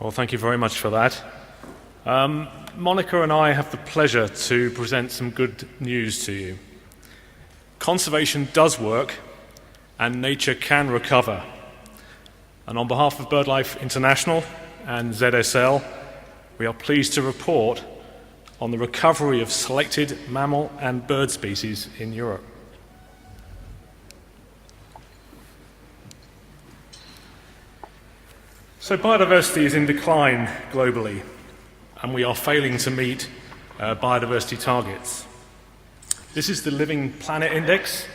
Well, thank you very much for that. Monica and I have the pleasure to present some good news to you. Conservation does work, and nature can recover. And on behalf of BirdLife International and ZSL, we are pleased to report on the recovery of selected mammal and bird species in Europe. So biodiversity is in decline globally, and we are failing to meet biodiversity targets. This is the Living Planet Index,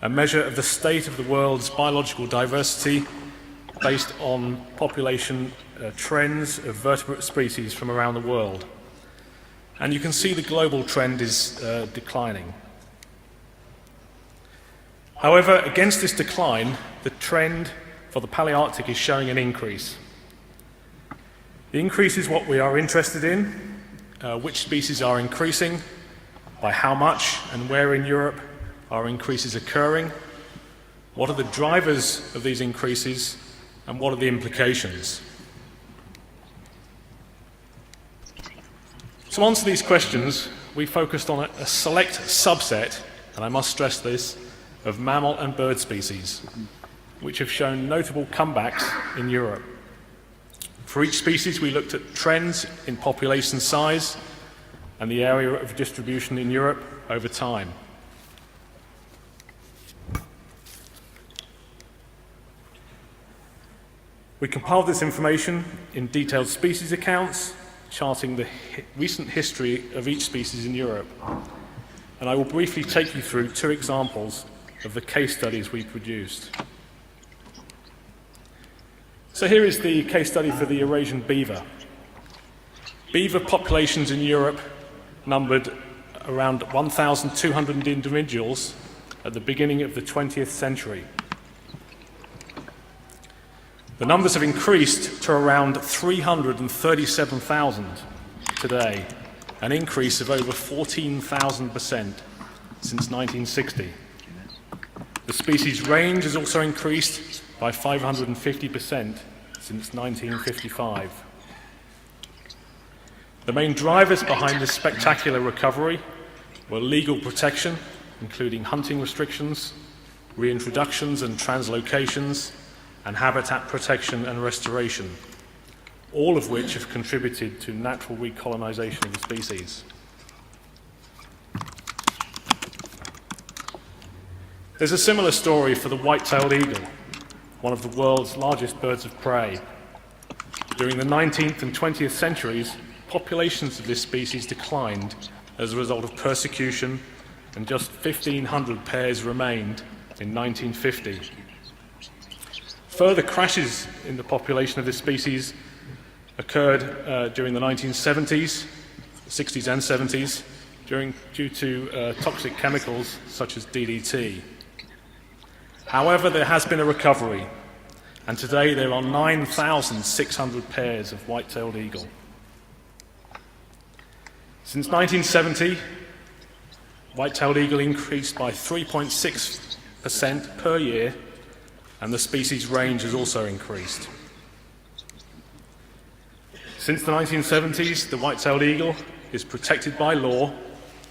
a measure of the state of the world's biological diversity based on population trends of vertebrate species from around the world. And you can see the global trend is declining. However, against this decline, the trend for the Palearctic is showing an increase. The increase is what we are interested in, which species are increasing, by how much, and where in Europe are increases occurring, what are the drivers of these increases, and what are the implications. To answer these questions, we focused on a select subset, and I must stress this, of mammal and bird species, which have shown notable comebacks in Europe. For each species, we looked at trends in population size and the area of distribution in Europe over time. We compiled this information in detailed species accounts, charting the recent history of each species in Europe. And I will briefly take you through two examples of the case studies we produced. So here is the case study for the Eurasian beaver. Beaver populations in Europe numbered around 1,200 individuals at the beginning of the 20th century. The numbers have increased to around 337,000 today, an increase of over 14,000% since 1960. The species range has also increased by 550% since 1955. The main drivers behind this spectacular recovery were legal protection, including hunting restrictions, reintroductions and translocations, and habitat protection and restoration, all of which have contributed to natural recolonization of the species. There's a similar story for the white-tailed eagle, one of the world's largest birds of prey. During the 19th and 20th centuries, populations of this species declined as a result of persecution, and just 1,500 pairs remained in 1950. Further crashes in the population of this species occurred during the 1970s, 60s and 70s, due to toxic chemicals such as DDT. However, there has been a recovery, and today there are 9,600 pairs of white-tailed eagle. Since 1970, white-tailed eagle increased by 3.6% per year, and the species range has also increased. Since the 1970s, the white-tailed eagle is protected by law,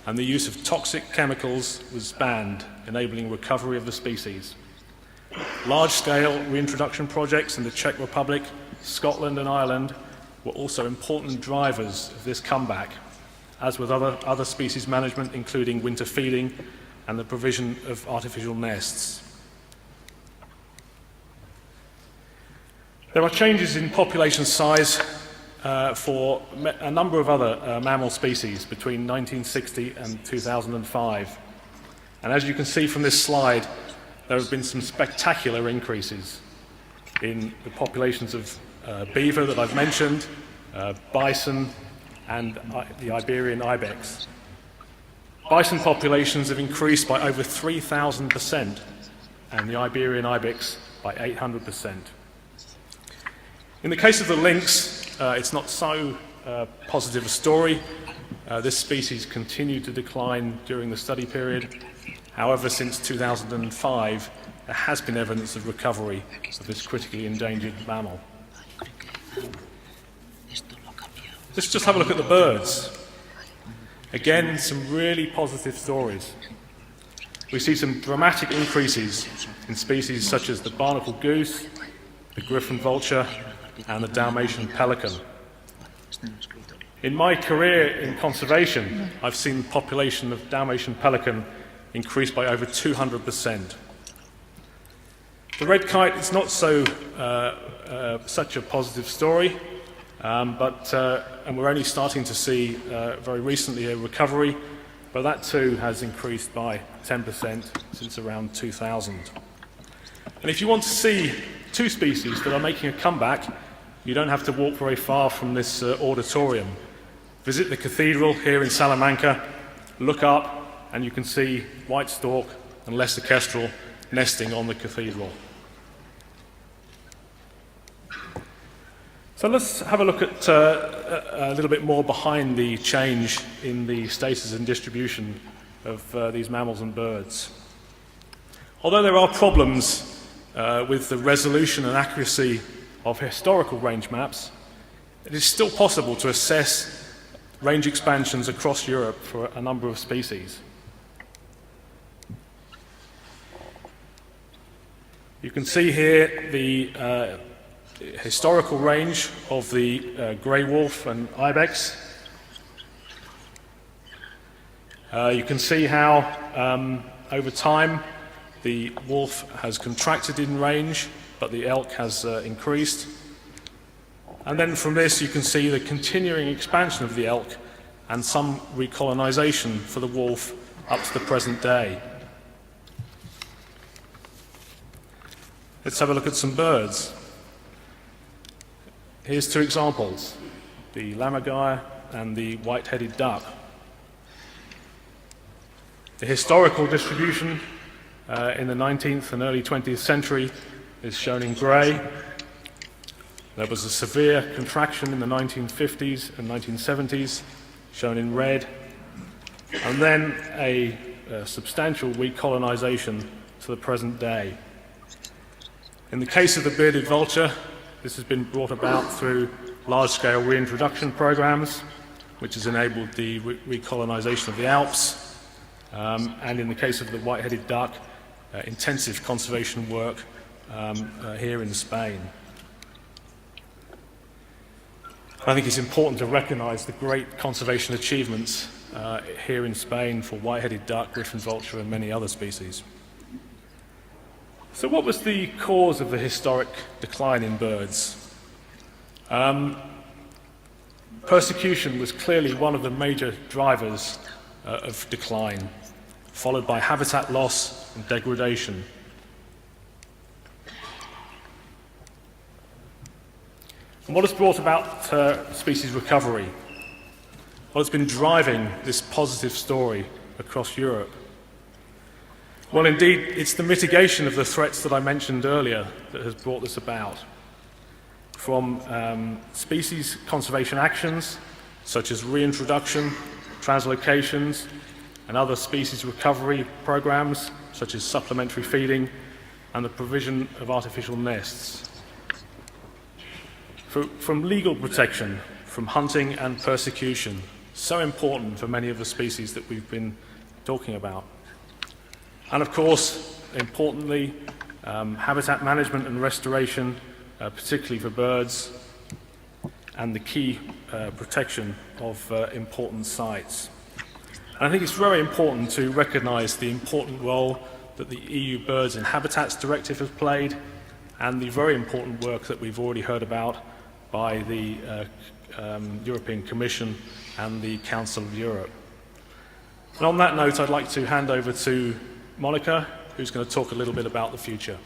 and the use of toxic chemicals was banned, enabling recovery of the species. Large-scale reintroduction projects in the Czech Republic, Scotland and Ireland were also important drivers of this comeback, as with other species management, including winter feeding and the provision of artificial nests. There are changes in population size for a number of other mammal species between 1960 and 2005. And as you can see from this slide, there have been some spectacular increases in the populations of beaver that I've mentioned, bison, and the Iberian ibex. Bison populations have increased by over 3,000%, and the Iberian ibex by 800%. In the case of the lynx, it's not so positive a story. This species continued to decline during the study period. However, since 2005, there has been evidence of recovery of this critically endangered mammal. Let's just have a look at the birds. Again, some really positive stories. We see some dramatic increases in species such as the barnacle goose, the griffon vulture, and the Dalmatian pelican. In my career in conservation, I've seen the population of Dalmatian pelican increase by over 200%. The red kite is not such a positive story, and we're only starting to see very recently a recovery, but that too has increased by 10% since around 2000. And if you want to see two species that are making a comeback, you don't have to walk very far from this auditorium. Visit the cathedral here in Salamanca, look up, and you can see white stork and lesser kestrel nesting on the cathedral. So let's have a look at a little bit more behind the change in the status and distribution of these mammals and birds. Although there are problems with the resolution and accuracy of historical range maps, it is still possible to assess range expansions across Europe for a number of species. You can see here the historical range of the grey wolf and ibex. You can see how over time the wolf has contracted in range, but the elk has increased. And then from this you can see the continuing expansion of the elk and some recolonization for the wolf up to the present day. Let's have a look at some birds. Here's two examples, the lammergeier and the white-headed duck. The historical distribution in the 19th and early 20th century is shown in grey. There was a severe contraction in the 1950s and 1970s, shown in red, and then a substantial recolonization to the present day. In the case of the bearded vulture, this has been brought about through large-scale reintroduction programs, which has enabled the recolonization of the Alps, and in the case of the white-headed duck, intensive conservation work here in Spain. I think it's important to recognize the great conservation achievements here in Spain for white-headed duck, griffon vulture, and many other species. So what was the cause of the historic decline in birds? Persecution was clearly one of the major drivers of decline, followed by habitat loss and degradation. And what has brought about species recovery? What has been driving this positive story across Europe? Well, indeed, it's the mitigation of the threats that I mentioned earlier that has brought this about. From species conservation actions, such as reintroduction, translocations, and other species recovery programs, such as supplementary feeding and the provision of artificial nests. From legal protection, from hunting and persecution, so important for many of the species that we've been talking about. And of course, importantly, habitat management and restoration, particularly for birds, and the key protection of important sites. And I think it's very important to recognise the important role that the EU Birds and Habitats Directive has played, and the very important work that we've already heard about by the European Commission and the Council of Europe. And on that note, I'd like to hand over to Monica, who's going to talk a little bit about the future.